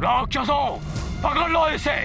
राक्षसों, पकड़ लो इसे।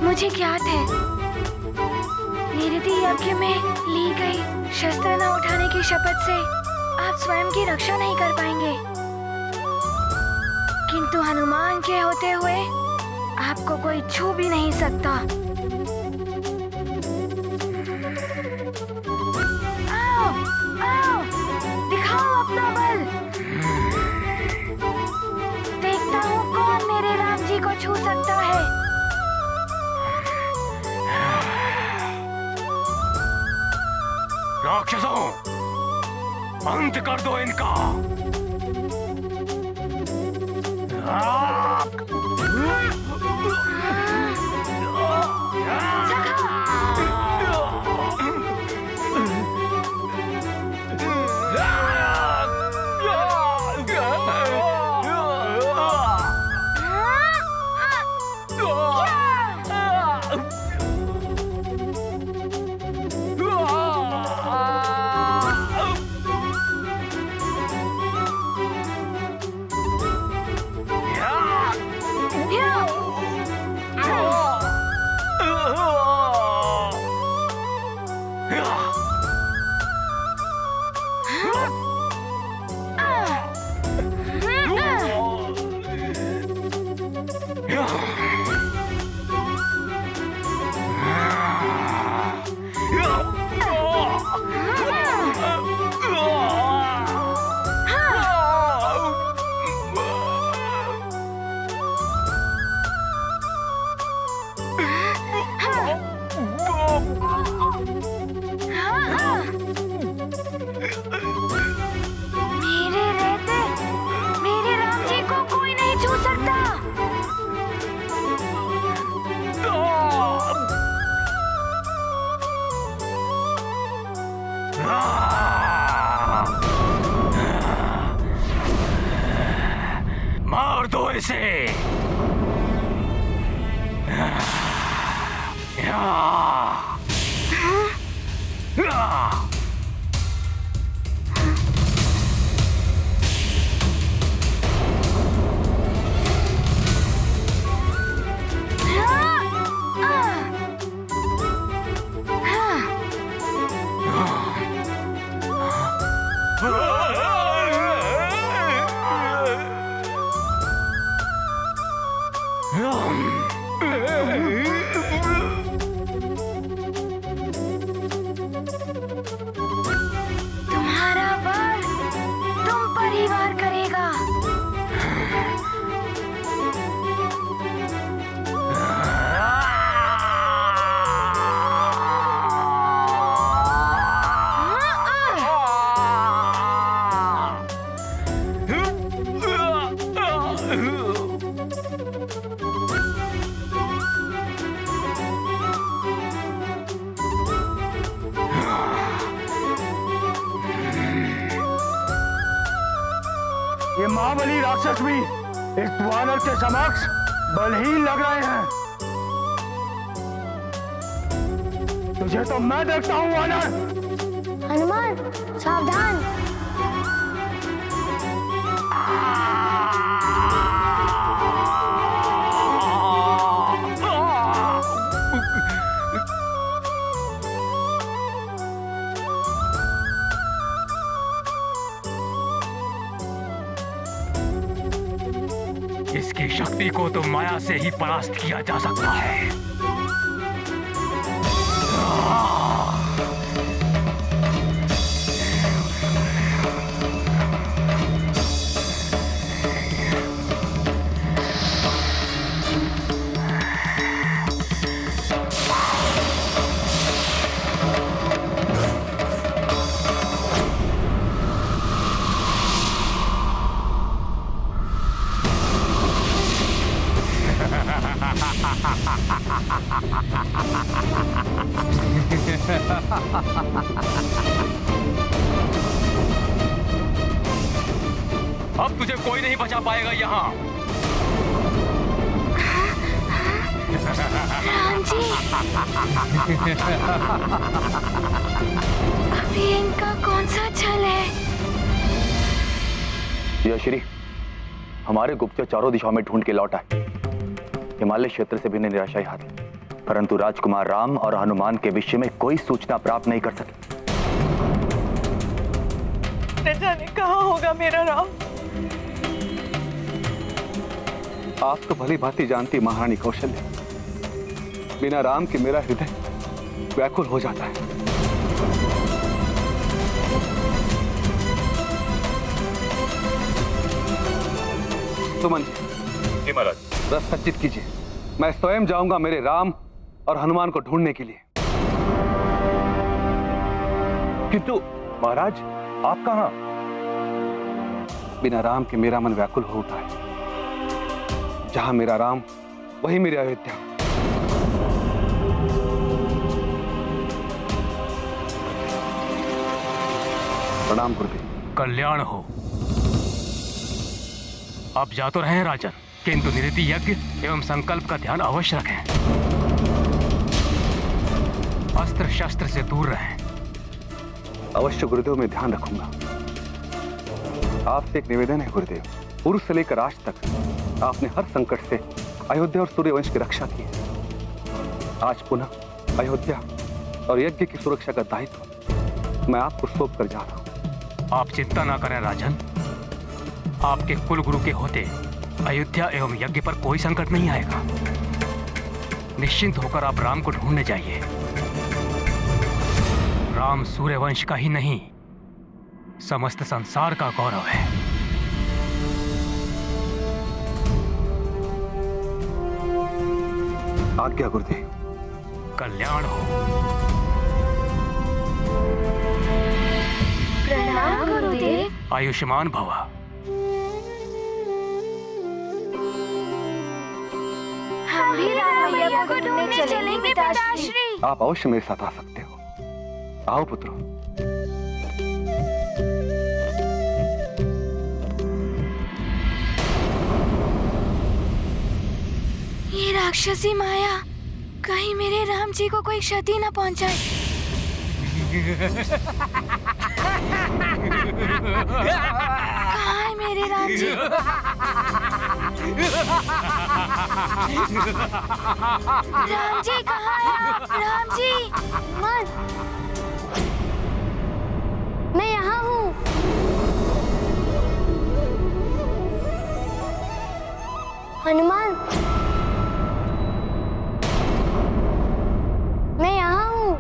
मुझे ज्ञात है, निरति यज्ञ में ली गई शस्त्र न उठाने की शपथ से आप स्वयं की रक्षा नहीं कर पाएंगे, किंतु हनुमान के होते हुए आपको कोई छू भी नहीं सकता। आओ, आओ, दिखाओ अपना बल। देखता हूँ कौन मेरे राम जी को छू सकता है। राक्षसों, अंत कर दो इनका। मार दो इसे। तुम्हारा बल तुम पर ही वार करेगा। ये महाबली राक्षस भी इस वानर के समक्ष बलहीन लग रहे हैं। तुझे तो मैं देखता हूँ वानर। हनुमान सावधान। इसकी शक्ति को तो माया से ही परास्त किया जा सकता है। अब तुझे कोई नहीं बचा पाएगा यहाँ। राम जी, अभी इनका कौन सा छल है? यश्री, हमारे गुप्तचर चारों दिशाओं में ढूंढ के लौट आए। हिमालय क्षेत्र से भी ने निराशाई हारी, परंतु राजकुमार राम और हनुमान के विषय में कोई सूचना प्राप्त नहीं कर सके। न जाने कहाँ होगा मेरा राम। आप तो भली भांति जानती महारानी कौशल्या, बिना राम के मेरा हृदय व्याकुल हो जाता है। सुमन जी, महाराज, रस सच्चित कीजिए। मैं स्वयं जाऊंगा मेरे राम और हनुमान को ढूंढने के लिए। किंतु महाराज, आप कहाँ? बिना राम के मेरा मन व्याकुल हो उठा है। जहां मेरा राम, वही मेरी अयोध्या। प्रणाम गुरुदेव। कल्याण हो। आप जा तो रहे हैं राजन, किंतु निरति यज्ञ एवं संकल्प का ध्यान अवश्य रखें। अस्त्र शस्त्र से दूर रहें। अवश्य गुरुदेव, मैं ध्यान रखूंगा। आपसे एक निवेदन है गुरुदेव। पूर्व से लेकर आज तक आपने हर संकट से अयोध्या और सूर्यवंश की रक्षा की है। आज पुनः अयोध्या और यज्ञ की सुरक्षा का दायित्व मैं आपको सौंप कर जा रहा हूं। आप चिंता ना करें राजन। आपके कुल गुरु के होते अयोध्या एवं यज्ञ पर कोई संकट नहीं आएगा। निश्चिंत होकर आप राम को ढूंढने जाइए। राम सूर्यवंश का ही नहीं, समस्त संसार का गौरव है। आज्ञा गुरुदेव। कल्याण हो। प्रणाम गुरुदेव। आयुष्मान भव। हम भी राम मैया को ढूंढने चलेंगे पिताश्री। आप अवश्य मेरे साथ आ सकते हो। आओ पुत्रों। ये राक्षसी माया कहीं मेरे राम जी को कोई क्षति न पहुंचाए। कहाँ है मेरे राम जी? राम जी कहाँ है आप? राम जी। हनुमान, मैं यहाँ हूँ। हनुमान, मैं यहाँ हूँ।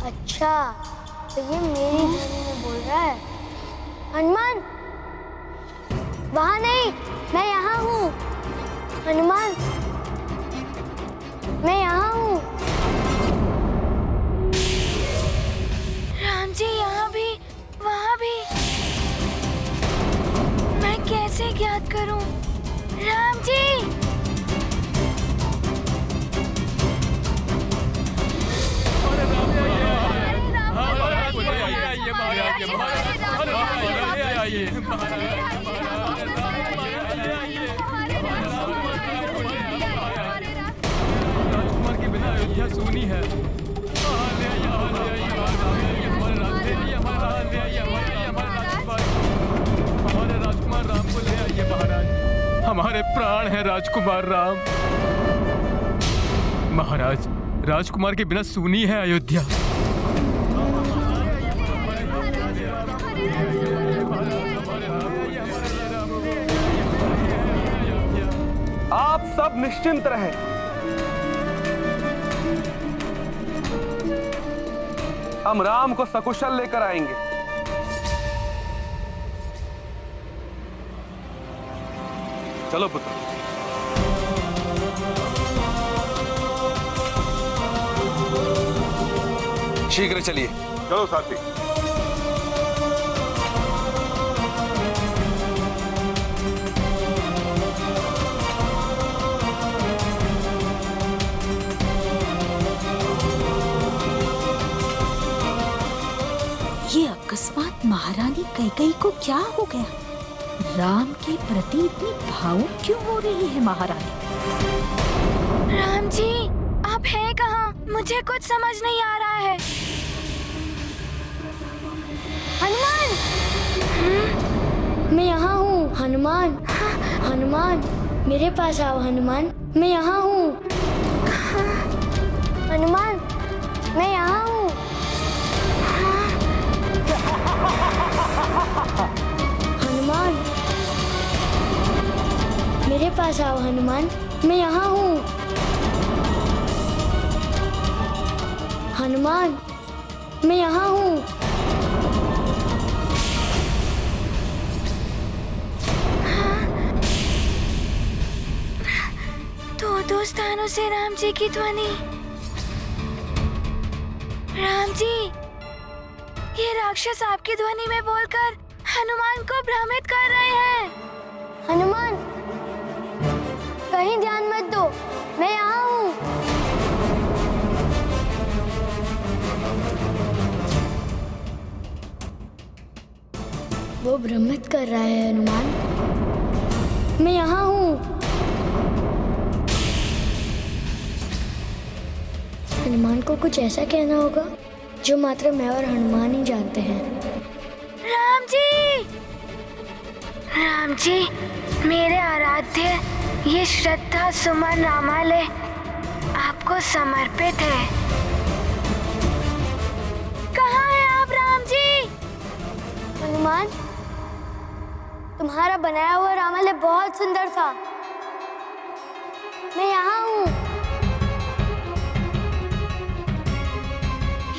अच्छा, तो ये मेरी ध्वनि में बोल रहा है। हनुमान, वहाँ नहीं, मैं यहाँ हूँ। हनुमान, मैं यहाँ हूँ। राम जी यहाँ भी, वहाँ भी। मैं कैसे ज्ञात करूं? राम जी। राजकुमार के बिना अयोध्या सूनी है। हमारे राजकुमार राम को ले आइए महाराज। हमारे प्राण है राजकुमार राम। महाराज, राजकुमार के बिना सूनी है अयोध्या। आप सब निश्चिंत रहें। हम राम को सकुशल लेकर आएंगे। चलो पुत्र। शीघ्र चलिए। चलो साथी। ये अकस्मात महारानी कैकेयी को क्या हो गया? राम के प्रति इतनी भावुक क्यों हो रही है महारानी? राम जी, आप हैं कहाँ? मुझे कुछ समझ नहीं आ रहा है। हनुमान, मैं यहाँ हूँ। हनुमान, हनुमान, मेरे पास आओ। हनुमान, मैं यहाँ हूँ। हनुमान, मैं यहाँ हूँ। हनुमान, मेरे पास आओ। हनुमान, मैं यहाँ हूँ। हनुमान, मैं यहाँ हूँ। दो स्थानों से राम जी की ध्वनि। राम जी, ये राक्षस आपकी ध्वनि में बोलकर हनुमान को भ्रमित कर रहे हैं। हनुमान, कहीं ध्यान मत दो, मैं यहाँ हूँ। वो भ्रमित कर रहा है। हनुमान, मैं यहाँ हूँ। हनुमान को कुछ ऐसा कहना होगा जो मात्र मैं और हनुमान ही जानते हैं। राम जी, राम जी, मेरे आराध्य, ये श्रद्धा सुमन रामालय आपको समर्पित है। कहाँ हैं आप राम जी? हनुमान, तुम्हारा बनाया हुआ रामालय बहुत सुंदर था। मैं यहाँ हूँ।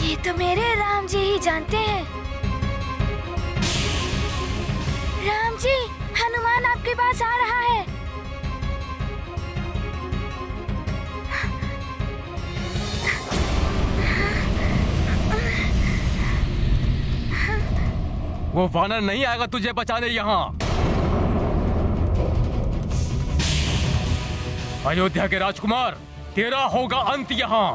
ये तो मेरे राम जी ही जानते हैं। राम जी, हनुमान आपके पास आ रहा है। वो वानर नहीं आएगा तुझे बचाने यहाँ। अयोध्या के राजकुमार, तेरा होगा अंत यहाँ।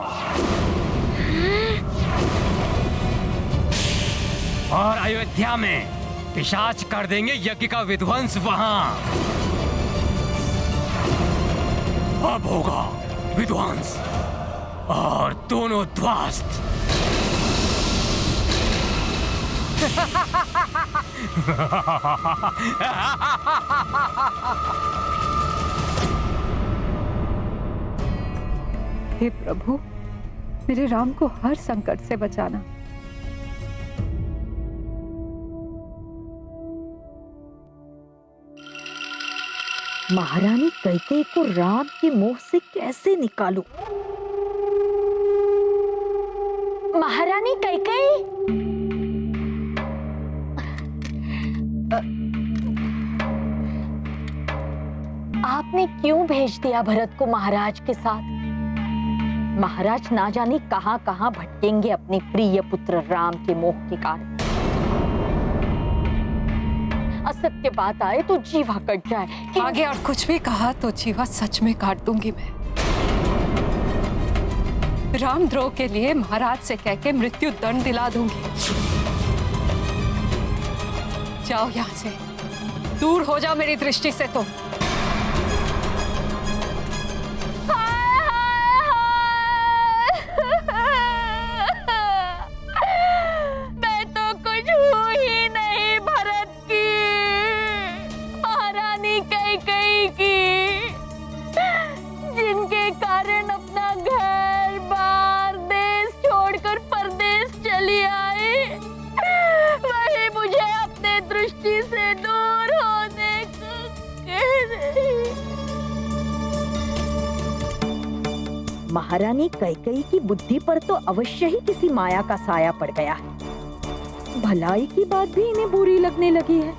और अयोध्या में पिशाच कर देंगे यज्ञ का विध्वंस वहां। अब होगा विध्वंस और दोनों ध्वस्त। हे प्रभु, मेरे राम को हर संकट से बचाना। महारानी कैकेयी को राम के मोह से कैसे निकालूं? महारानी कैकेयी, आपने क्यों भेज दिया भरत को महाराज के साथ? महाराज ना जाने कहां कहां भटकेंगे अपने प्रिय पुत्र राम के मोह के कारण। असत्य बात आए तो जीवा कट जाए। आगे और कुछ भी कहा तो जीवा सच में काट दूंगी मैं। रामद्रोह के लिए महाराज से कहके मृत्यु दंड दिला दूंगी। जाओ यहाँ से, दूर हो जाओ मेरी दृष्टि से तुम। मैं तो कुछ हूँ ही नहीं भरत की, महारानी कैकेयी की, जिनके कारण अपना घर बार देश छोड़कर परदेश चली आई, वही मुझे अपने दृष्टि से दूर होने को कह रही। महारानी कैकेयी की बुद्धि पर तो अवश्य ही किसी माया का साया पड़ गया है। भलाई की बात भी इन्हें बुरी लगने लगी है।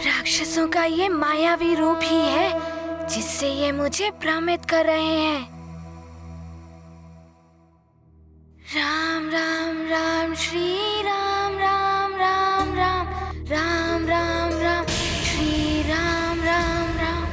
राक्षसों का ये मायावी रूप ही है जिससे ये मुझे भ्रमित कर रहे हैं। राम राम राम श्री राम राम राम राम राम राम राम श्री राम राम राम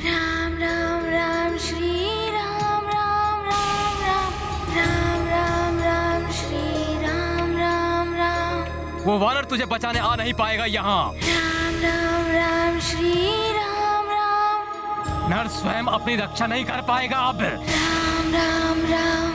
राम राम राम श्री राम राम राम राम राम राम राम श्री राम राम राम। वो वानर तुझे बचाने आ नहीं पाएगा यहाँ। राम राम राम श्री राम राम। नर स्वयं अपनी रक्षा नहीं कर पाएगा अब। राम राम राम।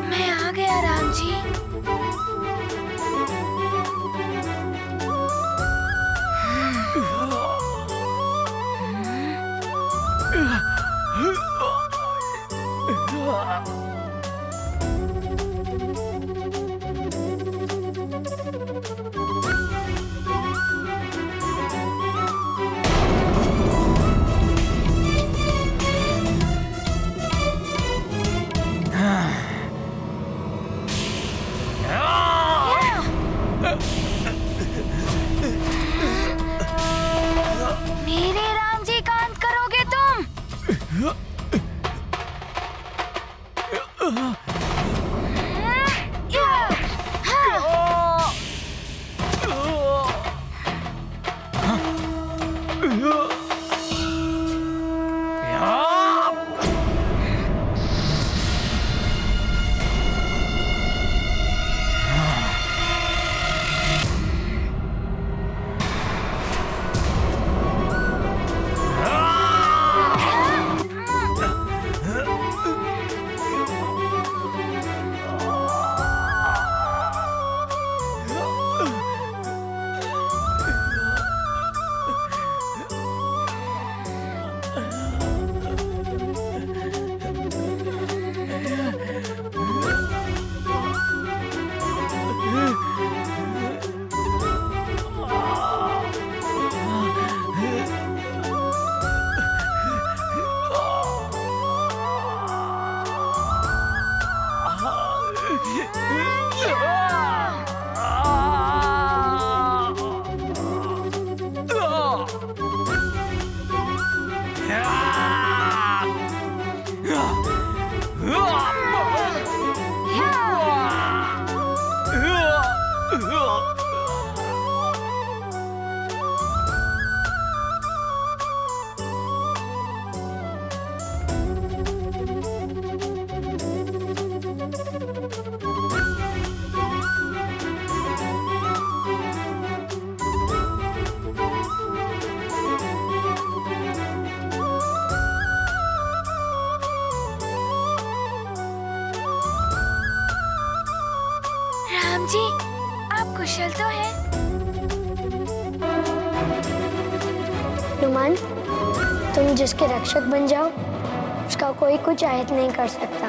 मैं आ गया राम जी। कुशल तो है। हनुमान, तुम जिसके रक्षक बन जाओ उसका कोई कुछ आहत नहीं कर सकता।